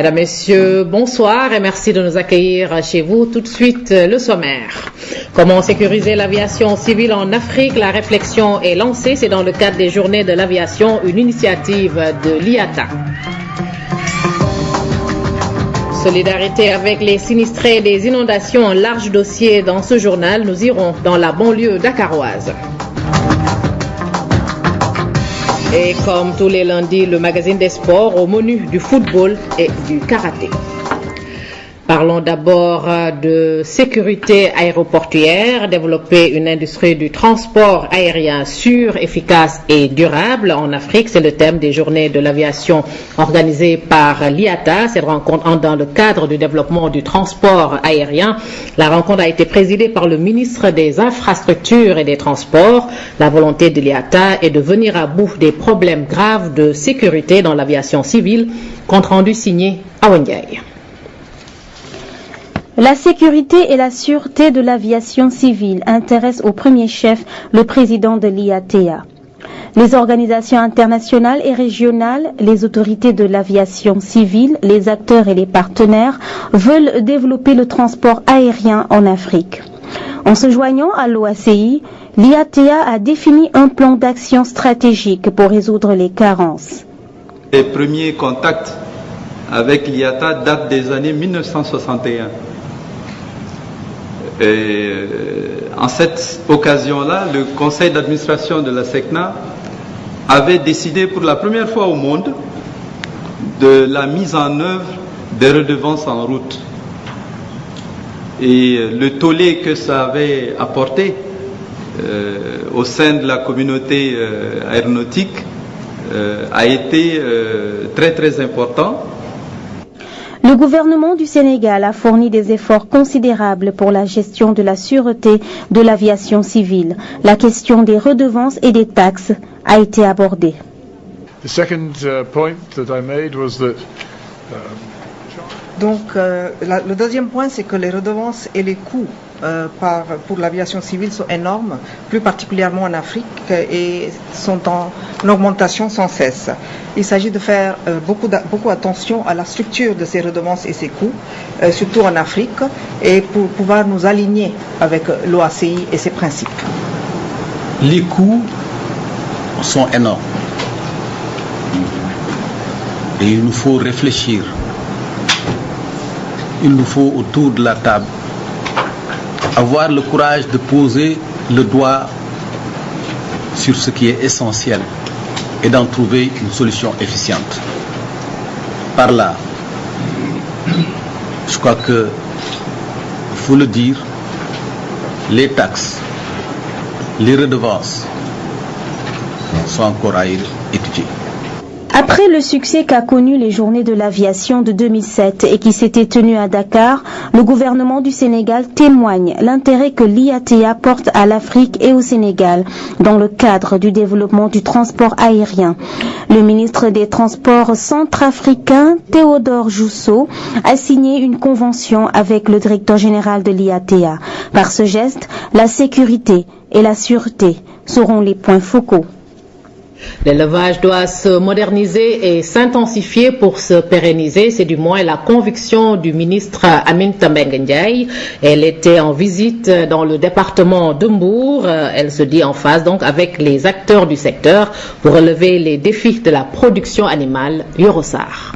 Mesdames, Messieurs, bonsoir et merci de nous accueillir chez vous. Tout de suite, le sommaire. Comment sécuriser l'aviation civile en Afrique? La réflexion est lancée. C'est dans le cadre des Journées de l'aviation, une initiative de l'IATA. Solidarité avec les sinistrés des inondations, un large dossier dans ce journal. Nous irons dans la banlieue dakaroise. Et comme tous les lundis, le magazine des sports au menu du football et du karaté. Parlons d'abord de sécurité aéroportuaire, développer une industrie du transport aérien sûr, efficace et durable en Afrique. C'est le thème des Journées de l'aviation organisées par l'IATA. Cette rencontre entre dans le cadre du développement du transport aérien. La rencontre a été présidée par le ministre des Infrastructures et des Transports. La volonté de l'IATA est de venir à bout des problèmes graves de sécurité dans l'aviation civile. Compte rendu signé à Wendiaï. La sécurité et la sûreté de l'aviation civile intéressent au premier chef le président de l'IATA. Les organisations internationales et régionales, les autorités de l'aviation civile, les acteurs et les partenaires veulent développer le transport aérien en Afrique. En se joignant à l'OACI, l'IATA a défini un plan d'action stratégique pour résoudre les carences. Les premiers contacts avec l'IATA datent des années 1961. Et en cette occasion-là, le conseil d'administration de la SECNA avait décidé pour la première fois au monde de la mise en œuvre des redevances en route. Et le tollé que ça avait apporté au sein de la communauté aéronautique a été très très important. Le gouvernement du Sénégal a fourni des efforts considérables pour la gestion de la sûreté de l'aviation civile. La question des redevances et des taxes a été abordée. The second point that I made was that le deuxième point, c'est que les redevances et les coûts pour l'aviation civile sont énormes, plus particulièrement en Afrique, et sont en augmentation sans cesse. Il s'agit de faire beaucoup attention à la structure de ces redevances et ces coûts, surtout en Afrique, et pour pouvoir nous aligner avec l'OACI et ses principes. Les coûts sont énormes. Et il nous faut réfléchir. Il nous faut, autour de la table, avoir le courage de poser le doigt sur ce qui est essentiel et d'en trouver une solution efficiente. Par là, je crois que, il faut le dire, les taxes, les redevances sont encore à étudier. Après le succès qu'a connu les Journées de l'aviation de 2007 et qui s'étaient tenues à Dakar, le gouvernement du Sénégal témoigne l'intérêt que l'IATA porte à l'Afrique et au Sénégal dans le cadre du développement du transport aérien. Le ministre des Transports centrafricain, Théodore Jousso, a signé une convention avec le directeur général de l'IATA. Par ce geste, la sécurité et la sûreté seront les points focaux. L'élevage doit se moderniser et s'intensifier pour se pérenniser. C'est du moins la conviction du ministre Aminata Mbengue Ndiaye. Elle était en visite dans le département de Mbour. Elle se dit en phase donc avec les acteurs du secteur pour relever les défis de la production animale. Yorosar.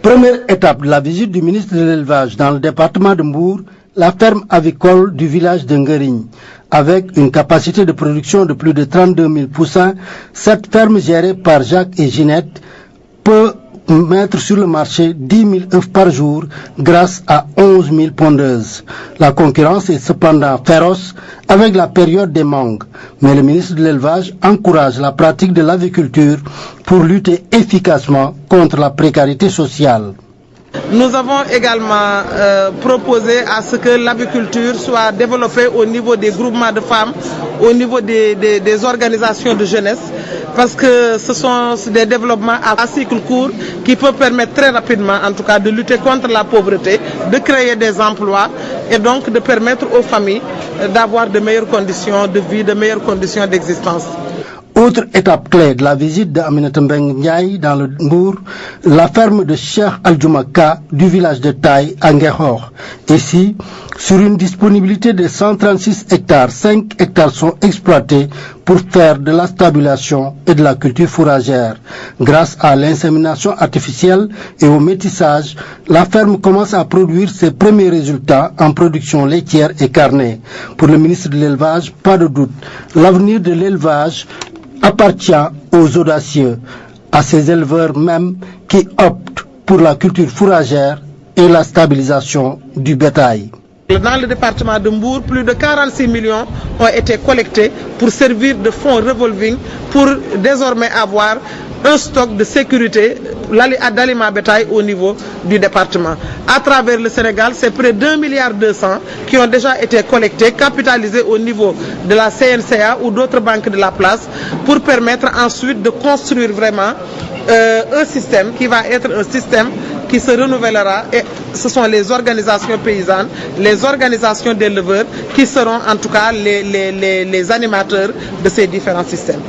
Première étape de la visite du ministre de l'élevage dans le département de Mbour, la ferme avicole du village de Ngerigne. Avec une capacité de production de plus de 32 000 poussins, cette ferme gérée par Jacques et Ginette peut mettre sur le marché 10 000 œufs par jour grâce à 11 000 pondeuses. La concurrence est cependant féroce avec la période des mangues, mais le ministre de l'élevage encourage la pratique de l'aviculture pour lutter efficacement contre la précarité sociale. Nous avons également proposé à ce que l'aviculture soit développée au niveau des groupements de femmes, au niveau des organisations de jeunesse, parce que ce sont des développements à cycle court qui peuvent permettre très rapidement, en tout cas, de lutter contre la pauvreté, de créer des emplois et donc de permettre aux familles d'avoir de meilleures conditions de vie, de meilleures conditions d'existence. Autre étape clé de la visite d'Aminata Mbengue Ndiaye dans le Mbour, la ferme de Cheikh Aldjoumaka du village de Taï à Nguéhor. Ici, sur une disponibilité de 136 hectares, 5 hectares sont exploités pour faire de la stabulation et de la culture fourragère. Grâce à l'insémination artificielle et au métissage, la ferme commence à produire ses premiers résultats en production laitière et carnée. Pour le ministre de l'Élevage, pas de doute, l'avenir de l'élevage appartient aux audacieux, à ces éleveurs même qui optent pour la culture fourragère et la stabilisation du bétail. Dans le département de Mbour, plus de 46 millions ont été collectés pour servir de fonds revolving pour désormais avoir un stock de sécurité d'aliments bétail au niveau du département. À travers le Sénégal, c'est près de 1,2 milliard qui ont déjà été collectés, capitalisés au niveau de la CNCA ou d'autres banques de la place pour permettre ensuite de construire vraiment un système qui va être un système qui se renouvellera, et ce sont les organisations paysannes, les organisations d'éleveurs qui seront en tout cas les animateurs de ces différents systèmes.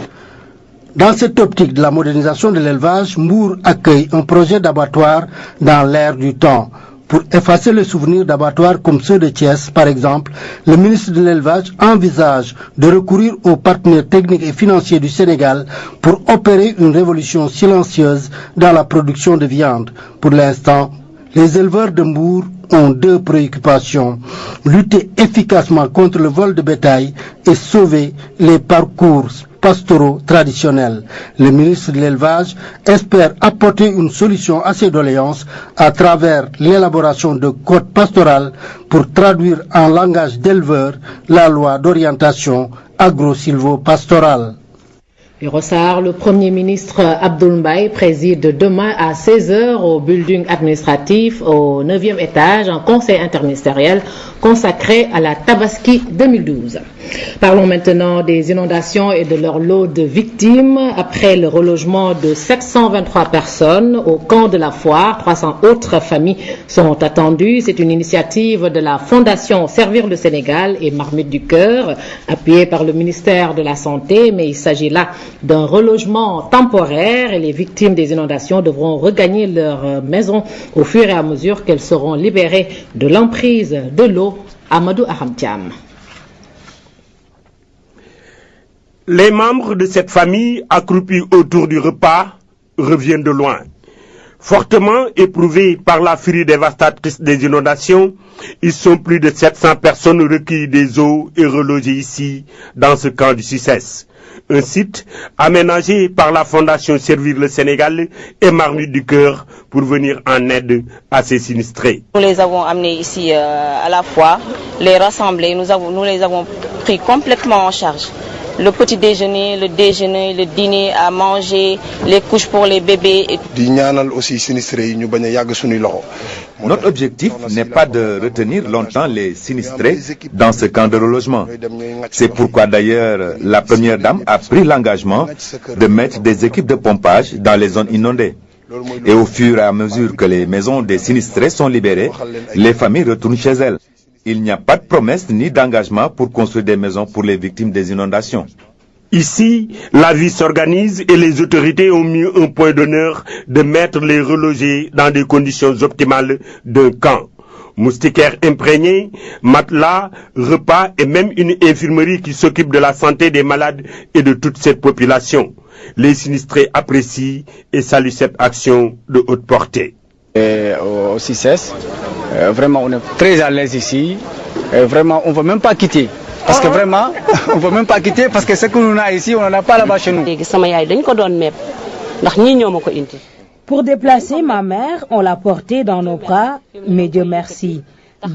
Dans cette optique de la modernisation de l'élevage, Mbour accueille un projet d'abattoir dans l'ère du temps. Pour effacer le souvenir d'abattoirs comme ceux de Thiès, par exemple, le ministre de l'Élevage envisage de recourir aux partenaires techniques et financiers du Sénégal pour opérer une révolution silencieuse dans la production de viande. Pour l'instant, les éleveurs de Mbour ont deux préoccupations: lutter efficacement contre le vol de bétail et sauver les parcours pastoraux traditionnels. Le ministre de l'Élevage espère apporter une solution à ces doléances à travers l'élaboration de codes pastorales pour traduire en langage d'éleveurs la loi d'orientation agro-silvo-pastorale. Rossard, le Premier ministre Abdoul Mbaye préside demain à 16h au building administratif au 9e étage un conseil interministériel consacré à la Tabaski 2012. Parlons maintenant des inondations et de leur lot de victimes. Après le relogement de 723 personnes au camp de la Foire, 300 autres familles sont attendues. C'est une initiative de la Fondation Servir le Sénégal et Marmite du Cœur, appuyée par le ministère de la Santé, mais il s'agit là d'un relogement temporaire et les victimes des inondations devront regagner leur maison au fur et à mesure qu'elles seront libérées de l'emprise de l'eau. Amadou Ahamtiam. Les membres de cette famille accroupis autour du repas reviennent de loin. Fortement éprouvés par la furie dévastatrice des inondations, ils sont plus de 700 personnes recueillies des eaux et relogées ici, dans ce camp du Succès. Un site aménagé par la Fondation Servir le Sénégal et Marmite du Cœur pour venir en aide à ces sinistrés. Nous les avons amenés ici à la foire, les rassembler, nous les avons pris complètement en charge. Le petit déjeuner, le dîner, à manger, les couches pour les bébés. Notre objectif n'est pas de retenir longtemps les sinistrés dans ce camp de relogement. C'est pourquoi d'ailleurs la première dame a pris l'engagement de mettre des équipes de pompage dans les zones inondées. Et au fur et à mesure que les maisons des sinistrés sont libérées, les familles retournent chez elles. Il n'y a pas de promesse ni d'engagement pour construire des maisons pour les victimes des inondations. Ici, la vie s'organise et les autorités ont mis un point d'honneur de mettre les relogés dans des conditions optimales d'un camp. Moustiquaires imprégnés, matelas, repas et même une infirmerie qui s'occupe de la santé des malades et de toute cette population. Les sinistrés apprécient et saluent cette action de haute portée. Au CICES, vraiment on est très à l'aise ici, vraiment on ne veut même pas quitter. Parce que vraiment, on ne veut même pas quitter parce que ce que nous avons ici, on n'en a pas là-bas chez nous. Pour déplacer ma mère, on l'a portée dans nos bras, mais Dieu merci.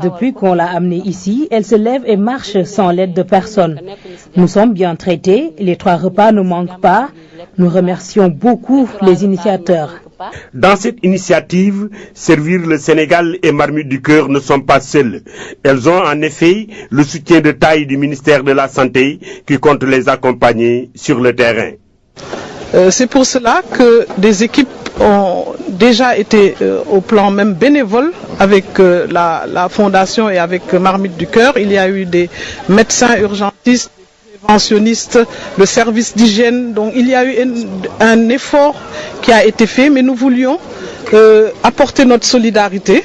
Depuis qu'on l'a amenée ici, elle se lève et marche sans l'aide de personne. Nous sommes bien traités, les 3 repas ne manquent pas. Nous remercions beaucoup les initiateurs. Dans cette initiative, Servir le Sénégal et Marmite du Cœur ne sont pas seules. Elles ont en effet le soutien de taille du ministère de la Santé qui compte les accompagner sur le terrain. C'est pour cela que des équipes ont déjà été au plan même bénévole avec la Fondation et avec Marmite du Cœur. Il y a eu des médecins urgentistes, des interventionnistes, le service d'hygiène. Donc il y a eu un effort qui a été fait, mais nous voulions apporter notre solidarité.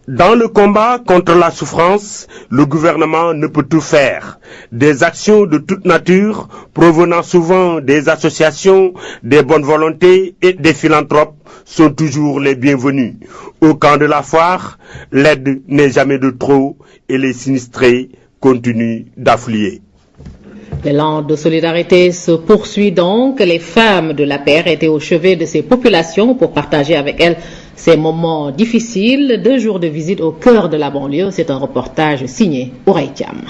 Dans le combat contre la souffrance, le gouvernement ne peut tout faire. Des actions de toute nature, provenant souvent des associations, des bonnes volontés et des philanthropes, sont toujours les bienvenus. Au camp de la foire, l'aide n'est jamais de trop et les sinistrés continuent d'affluer. L'élan de solidarité se poursuit donc. Les femmes de la paire étaient au chevet de ces populations pour partager avec elles ces moments difficiles. 2 jours de visite au cœur de la banlieue. C'est un reportage signé Oreïtiam.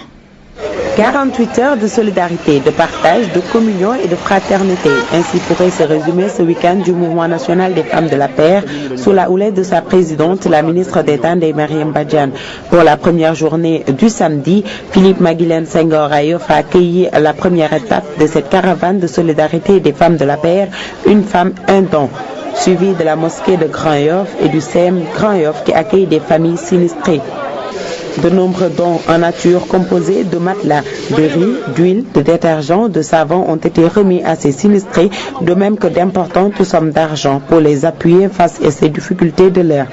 48 heures de solidarité, de partage, de communion et de fraternité. Ainsi pourrait se résumer ce week-end du Mouvement national des femmes de la paire sous la houlette de sa présidente, la ministre d'État Ndeye Marième Badiane. Pour la première journée du samedi, Philippe Maguilène Senghor Ayof a accueilli la première étape de cette caravane de solidarité des femmes de la paire, une femme, un don, suivi de la mosquée de Grand Yoff et du CM Grand Yoff qui accueille des familles sinistrées. De nombreux dons en nature composés de matelas, de riz, d'huile, de détergents, de savon ont été remis à ces sinistrés, de même que d'importantes sommes d'argent pour les appuyer face à ces difficultés de l'air.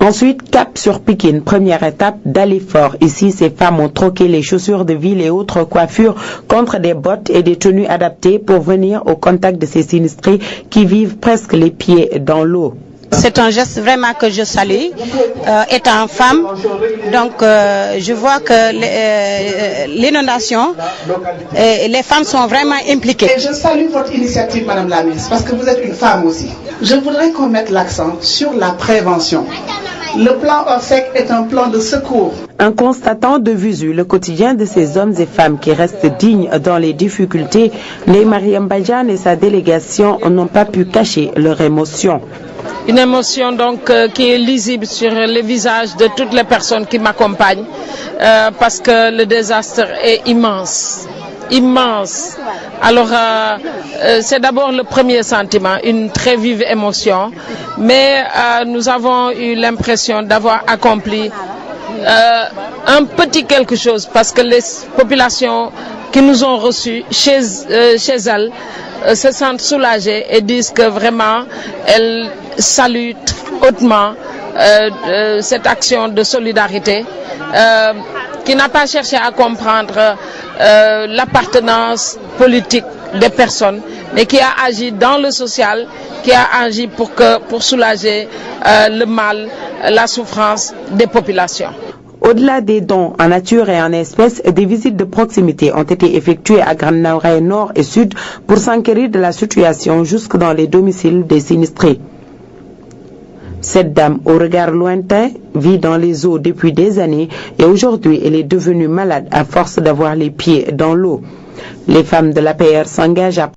Ensuite, cap sur Pikine, première étape d'Alifort. Ici, ces femmes ont troqué les chaussures de ville et autres coiffures contre des bottes et des tenues adaptées pour venir au contact de ces sinistrés qui vivent presque les pieds dans l'eau. C'est un geste vraiment que je salue, étant femme. Donc je vois que l'inondation, les femmes sont vraiment impliquées. Et je salue votre initiative, Madame la ministre, parce que vous êtes une femme aussi. Je voudrais qu'on mette l'accent sur la prévention. Le plan ORSEC est un plan de secours. En constatant de visu le quotidien de ces hommes et femmes qui restent dignes dans les difficultés, Ndeye Marième Badiane et sa délégation n'ont pas pu cacher leur émotion. Une émotion donc qui est lisible sur les visages de toutes les personnes qui m'accompagnent parce que le désastre est immense. Immense. Alors c'est d'abord le premier sentiment, une très vive émotion, mais nous avons eu l'impression d'avoir accompli un petit quelque chose parce que les populations qui nous ont reçus chez elles se sentent soulagées et disent que vraiment elles saluent hautement cette action de solidarité qui n'a pas cherché à comprendre l'appartenance politique des personnes, mais qui a agi dans le social, qui a agi pour soulager le mal, la souffrance des populations. Au-delà des dons en nature et en espèces, des visites de proximité ont été effectuées à Grand Naouraye Nord et Sud pour s'enquérir de la situation jusque dans les domiciles des sinistrés. Cette dame, au regard lointain, vit dans les eaux depuis des années et aujourd'hui elle est devenue malade à force d'avoir les pieds dans l'eau. Les femmes de l'APR s'engagent à